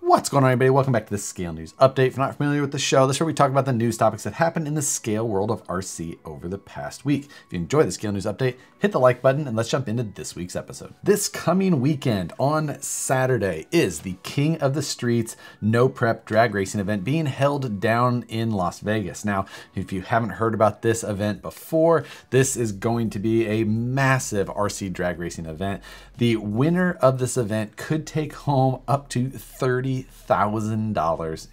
What's going on, everybody? Welcome back to the Scale News Update. If you're not familiar with the show, this is where we talk about the news topics that happened in the scale world of RC over the past week. If you enjoy the Scale News Update, hit the like button and let's jump into this week's episode. This coming weekend on Saturday is the King of the Streets No Prep drag racing event being held down in Las Vegas. Now, if you haven't heard about this event before, this is going to be a massive RC drag racing event. The winner of this event could take home up to $30,000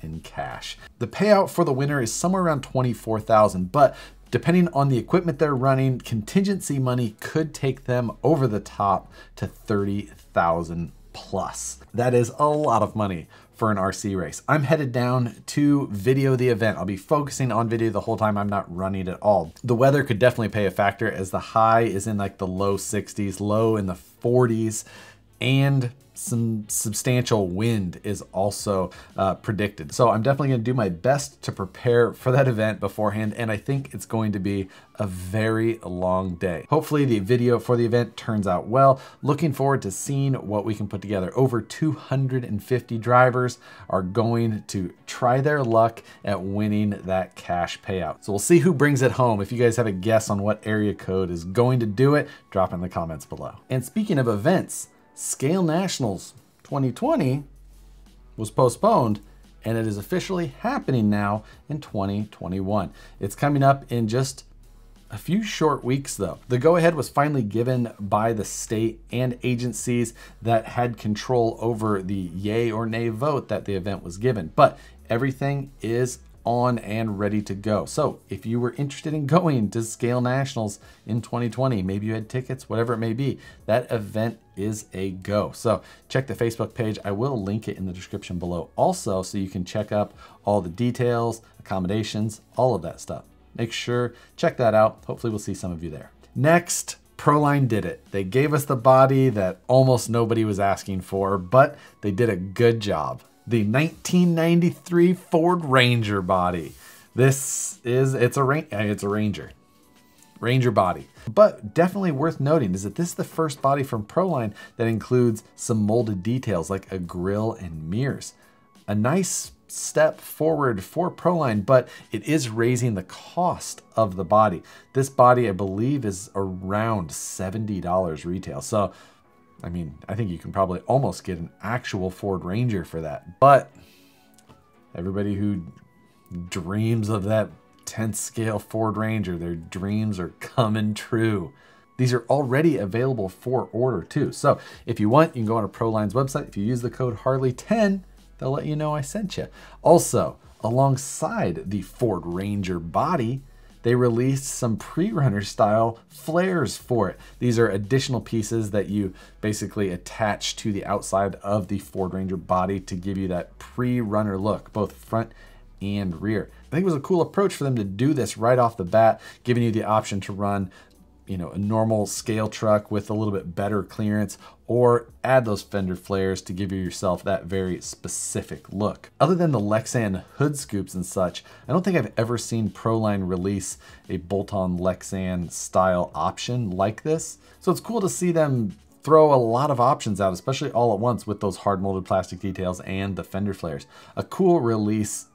in cash. The payout for the winner is somewhere around $24,000, but depending on the equipment they're running, contingency money could take them over the top to $30,000 plus. That is a lot of money for an RC race. I'm headed down to video the event. I'll be focusing on video the whole time. I'm not running at all. The weather could definitely play a factor as the high is in like the low 60s, low in the 40s, and some substantial wind is also predicted. So I'm definitely going to do my best to prepare for that event beforehand, and I think it's going to be a very long day. Hopefully the video for the event turns out well. Looking forward to seeing what we can put together. Over 250 drivers are going to try their luck at winning that cash payout. So we'll see who brings it home. If you guys have a guess on what area code is going to do it, drop in the comments below. And speaking of events, Scale Nationals 2020 was postponed, and it is officially happening now in 2021. It's coming up in just a few short weeks though. The go-ahead was finally given by the state and agencies that had control over the yay or nay vote that the event was given, but everything is on and ready to go. So if you were interested in going to Scale Nationals in 2020, maybe you had tickets, whatever it may be, that event is a go. So check the Facebook page. I will link it in the description below also, so you can check up all the details, accommodations, all of that stuff. Make sure, check that out. Hopefully we'll see some of you there. Next, Proline did it. They gave us the body that almost nobody was asking for, but they did a good job. The 1993 Ford Ranger body. It's a Ranger body. But definitely worth noting is that this is the first body from Proline that includes some molded details like a grille and mirrors. A nice step forward for Proline, but it is raising the cost of the body. This body, I believe, is around $70 retail. So I mean, I think you can probably almost get an actual Ford Ranger for that. But everybody who dreams of that 10th scale Ford Ranger, their dreams are coming true. These are already available for order too. So if you want, you can go on to Proline's website. If you use the code Harley10, they'll let you know I sent you. Also, alongside the Ford Ranger body, they released some pre-runner style flares for it. These are additional pieces that you basically attach to the outside of the Ford Ranger body to give you that pre-runner look, both front and rear. I think it was a cool approach for them to do this right off the bat, giving you the option to run, you know, a normal scale truck with a little bit better clearance, or add those fender flares to give yourself that very specific look. Other than the Lexan hood scoops and such, I don't think I've ever seen Proline release a bolt-on Lexan style option like this. So it's cool to see them throw a lot of options out, especially all at once with those hard molded plastic details and the fender flares. A cool release,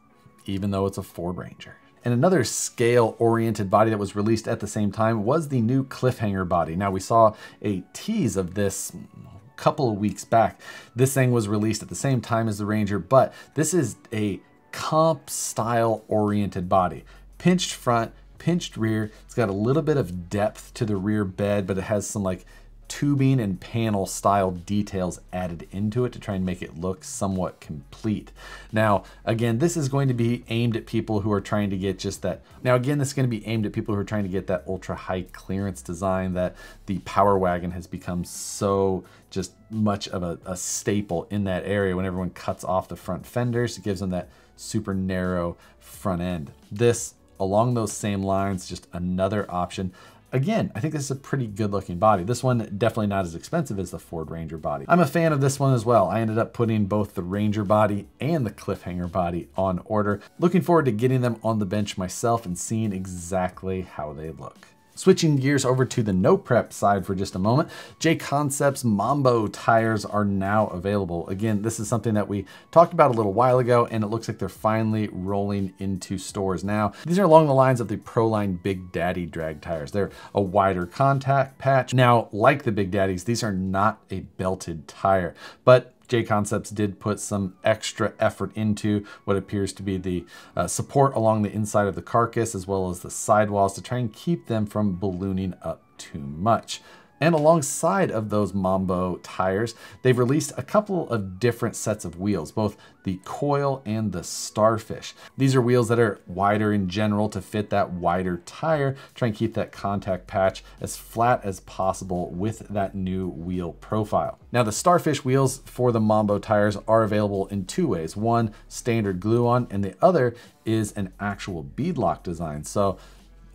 even though it's a Ford Ranger. And another scale-oriented body that was released at the same time was the new cliffhanger body. Now, we saw a tease of this a couple of weeks back. This thing was released at the same time as the Ranger, but this is a comp style-oriented body. Pinched front, pinched rear. It's got a little bit of depth to the rear bed, but it has some like tubing and panel style details added into it to try and make it look somewhat complete. Now, again, this is going to be aimed at people who are trying to get just that. Now, again, this is going to be aimed at people who are trying to get that ultra high clearance design that the Power Wagon has become so just much of a staple in that area. When everyone cuts off the front fenders, it gives them that super narrow front end. This, along those same lines, just another option. Again, I think this is a pretty good looking body. This one definitely not as expensive as the Ford Ranger body. I'm a fan of this one as well. I ended up putting both the Ranger body and the cliffhanger body on order. Looking forward to getting them on the bench myself and seeing exactly how they look. Switching gears over to the no prep side for just a moment, JConcepts Mambo tires are now available. Again, this is something that we talked about a little while ago, and it looks like they're finally rolling into stores now. These are along the lines of the Proline Big Daddy drag tires. They're a wider contact patch. Now, like the Big Daddies, these are not a belted tire, but JConcepts did put some extra effort into what appears to be the support along the inside of the carcass as well as the sidewalls to try and keep them from ballooning up too much. And alongside of those Mambo tires, they've released a couple of different sets of wheels, both the Coil and the Starfish. These are wheels that are wider in general to fit that wider tire, try and keep that contact patch as flat as possible with that new wheel profile. Now the Starfish wheels for the Mambo tires are available in two ways. One, standard glue-on, and the other is an actual beadlock design. So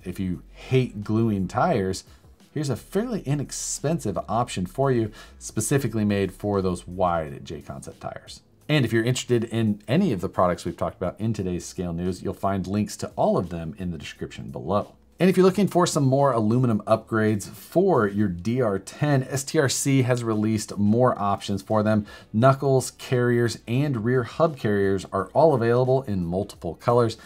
if you hate gluing tires, here's a fairly inexpensive option for you, specifically made for those wide JConcept tires. And if you're interested in any of the products we've talked about in today's Scale News, you'll find links to all of them in the description below. And if you're looking for some more aluminum upgrades for your DR10, STRC has released more options for them. Knuckles, carriers, and rear hub carriers are all available in multiple colors.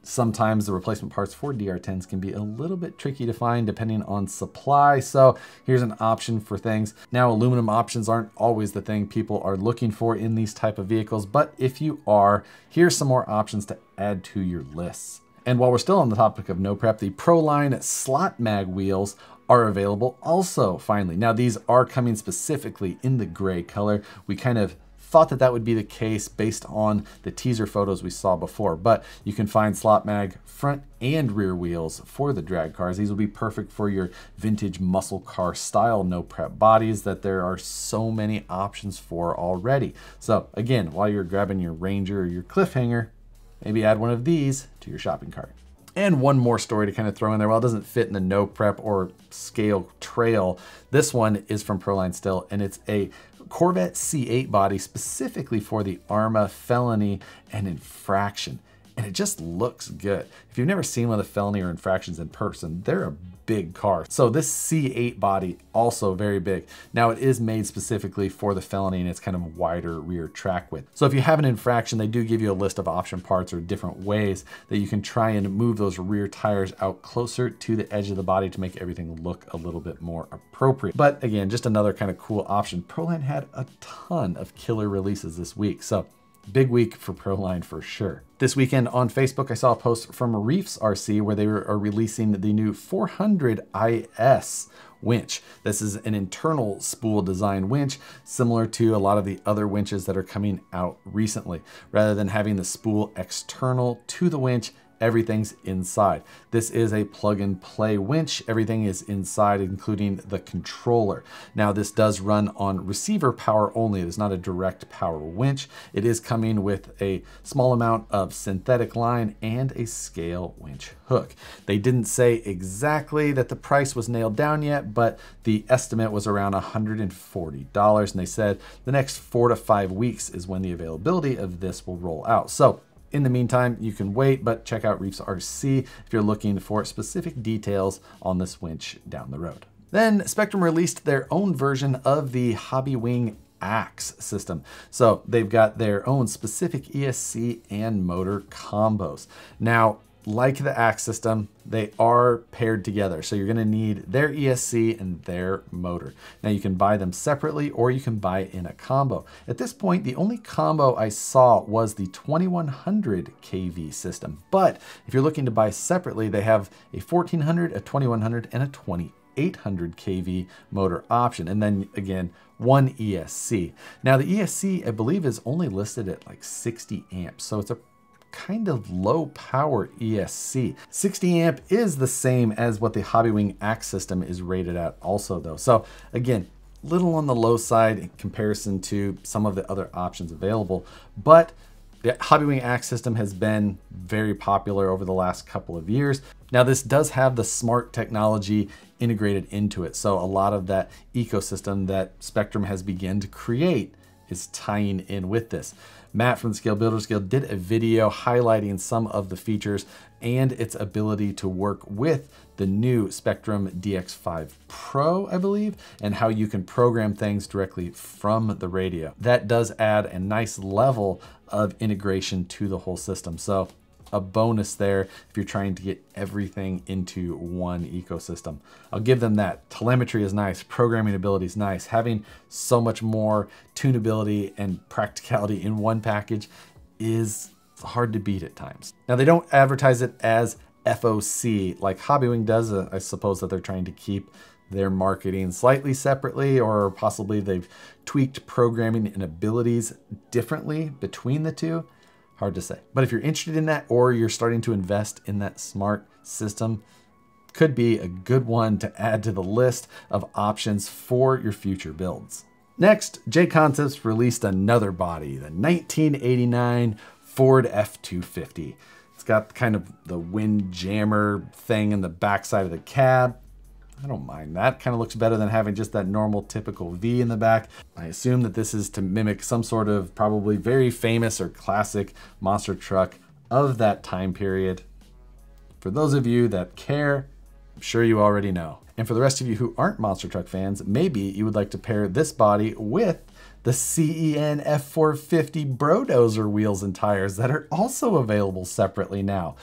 Sometimes the replacement parts for DR10s can be a little bit tricky to find depending on supply. So here's an option for things. Now, aluminum options aren't always the thing people are looking for in these type of vehicles, but if you are, here's some more options to add to your lists. And while we're still on the topic of no prep, the Proline slot mag wheels are available also finally. Now these are coming specifically in the gray color. We kind of thought that that would be the case based on the teaser photos we saw before, but you can find slot mag front and rear wheels for the drag cars. These will be perfect for your vintage muscle car style no prep bodies that there are so many options for already. So again, while you're grabbing your Ranger or your cliffhanger, maybe add one of these to your shopping cart. And one more story to kind of throw in there. While it doesn't fit in the no prep or scale trail, this one is from Proline still, and it's a Corvette C8 body specifically for the Arma, Felony, and Infraction. And it just looks good. If you've never seen one of the Felony or Infractions in person, they're a big car. So this C8 body, also very big. Now it is made specifically for the Felony and it's kind of wider rear track width. So if you have an Infraction, they do give you a list of option parts or different ways that you can try and move those rear tires out closer to the edge of the body to make everything look a little bit more appropriate. But again, just another kind of cool option. Proline had a ton of killer releases this week. So big week for Proline for sure. This weekend on Facebook, I saw a post from Reefs RC where they are releasing the new 400 IS winch. This is an internal spool design winch, similar to a lot of the other winches that are coming out recently. Rather than having the spool external to the winch, everything's inside. This is a plug and play winch. Everything is inside, including the controller. Now this does run on receiver power only. It is not a direct power winch. It is coming with a small amount of synthetic line and a scale winch hook. They didn't say exactly that the price was nailed down yet, but the estimate was around $140. And they said the next 4 to 5 weeks is when the availability of this will roll out. So in the meantime, you can wait, but check out Reefs RC if you're looking for specific details on this winch down the road. Then Spektrum released their own version of the Hobbywing Axe system. So they've got their own specific ESC and motor combos. Now, like the Axe system, they are paired together. So you're gonna need their ESC and their motor. Now you can buy them separately or you can buy in a combo. At this point, the only combo I saw was the 2100 kV system. But if you're looking to buy separately, they have a 1400, a 2100, and a 2800 kV motor option. And then again, one ESC. Now the ESC, I believe, is only listed at like 60 amps. So it's a kind of low power ESC. 60 amp is the same as what the Hobbywing Axe system is rated at also though. So again, little on the low side in comparison to some of the other options available, but the Hobbywing Axe system has been very popular over the last couple of years. Now this does have the smart technology integrated into it. So a lot of that ecosystem that Spektrum has begun to create is tying in with this. Matt from the Scale Builders Guild did a video highlighting some of the features and its ability to work with the new Spektrum DX5 Pro, I believe, and how you can program things directly from the radio. That does add a nice level of integration to the whole system. So a bonus there if you're trying to get everything into one ecosystem. I'll give them that. Telemetry is nice, programming ability is nice. Having so much more tunability and practicality in one package is hard to beat at times. Now, they don't advertise it as FOC like Hobbywing does. I suppose that they're trying to keep their marketing slightly separately, or possibly they've tweaked programming and abilities differently between the two. Hard to say. But if you're interested in that, or you're starting to invest in that smart system, could be a good one to add to the list of options for your future builds. Next, JConcepts released another body, the 1989 Ford F-250. It's got kind of the wind jammer thing in the backside of the cab. I don't mind that. Kind of looks better than having just that normal typical V in the back. I assume that this is to mimic some sort of probably very famous or classic monster truck of that time period. For those of you that care, I'm sure you already know. And for the rest of you who aren't monster truck fans, maybe you would like to pair this body with the CEN F450 Brodozer wheels and tires that are also available separately now.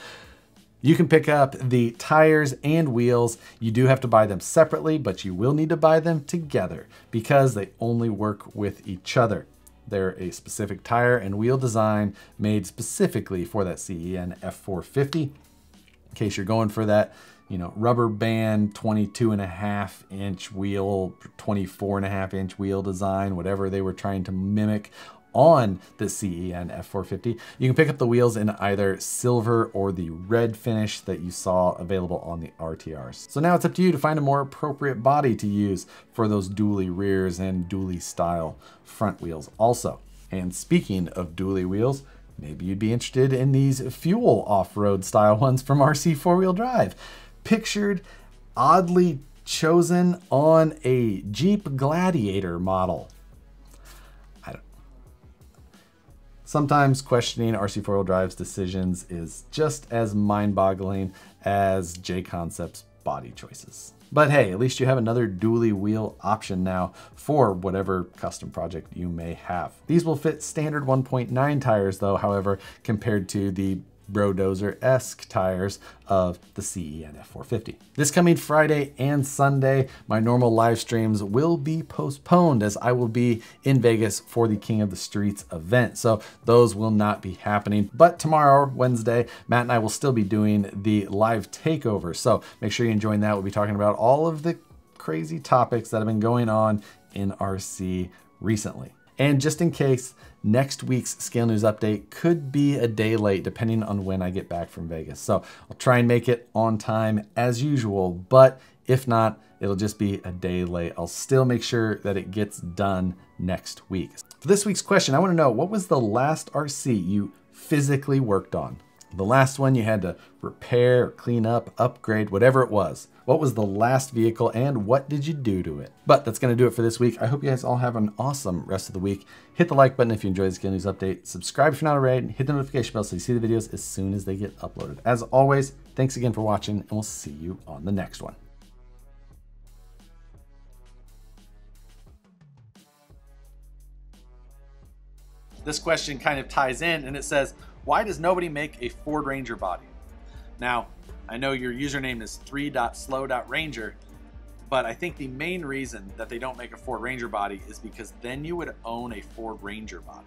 You can pick up the tires and wheels. You do have to buy them separately, but you will need to buy them together because they only work with each other. They're a specific tire and wheel design made specifically for that CEN F450. In case you're going for that, you know, rubber band 22.5-inch wheel, 24.5-inch wheel design, whatever they were trying to mimic on the CEN F450. You can pick up the wheels in either silver or the red finish that you saw available on the RTRs. So now it's up to you to find a more appropriate body to use for those dually rears and dually style front wheels also. And speaking of dually wheels, maybe you'd be interested in these fuel off-road style ones from RC 4-wheel drive. Pictured, oddly chosen on a Jeep Gladiator model. Sometimes questioning RC 4-wheel drive's decisions is just as mind-boggling as JConcepts' body choices. But hey, at least you have another dually wheel option now for whatever custom project you may have. These will fit standard 1.9 tires though, however, compared to the Brodozer-esque tires of the CEN F450. This coming Friday and Sunday, my normal live streams will be postponed as I will be in Vegas for the King of the Streets event. So those will not be happening. But tomorrow, Wednesday, Matt and I will still be doing the live takeover. So make sure you join that. We'll be talking about all of the crazy topics that have been going on in RC recently. And just in case, next week's Scale News update could be a day late depending on when I get back from Vegas. So I'll try and make it on time as usual, but if not, it'll just be a day late. I'll still make sure that it gets done next week. For this week's question, I want to know, what was the last RC you physically worked on? The last one you had to repair, clean up, upgrade, whatever it was. What was the last vehicle and what did you do to it? But that's gonna do it for this week. I hope you guys all have an awesome rest of the week. Hit the like button if you enjoyed this Scale News update. Subscribe if you're not already, and hit the notification bell so you see the videos as soon as they get uploaded. As always, thanks again for watching, and we'll see you on the next one. This question kind of ties in, and it says, why does nobody make a Ford Ranger body? Now, I know your username is 3.slow.ranger, but I think the main reason that they don't make a Ford Ranger body is because then you would own a Ford Ranger body.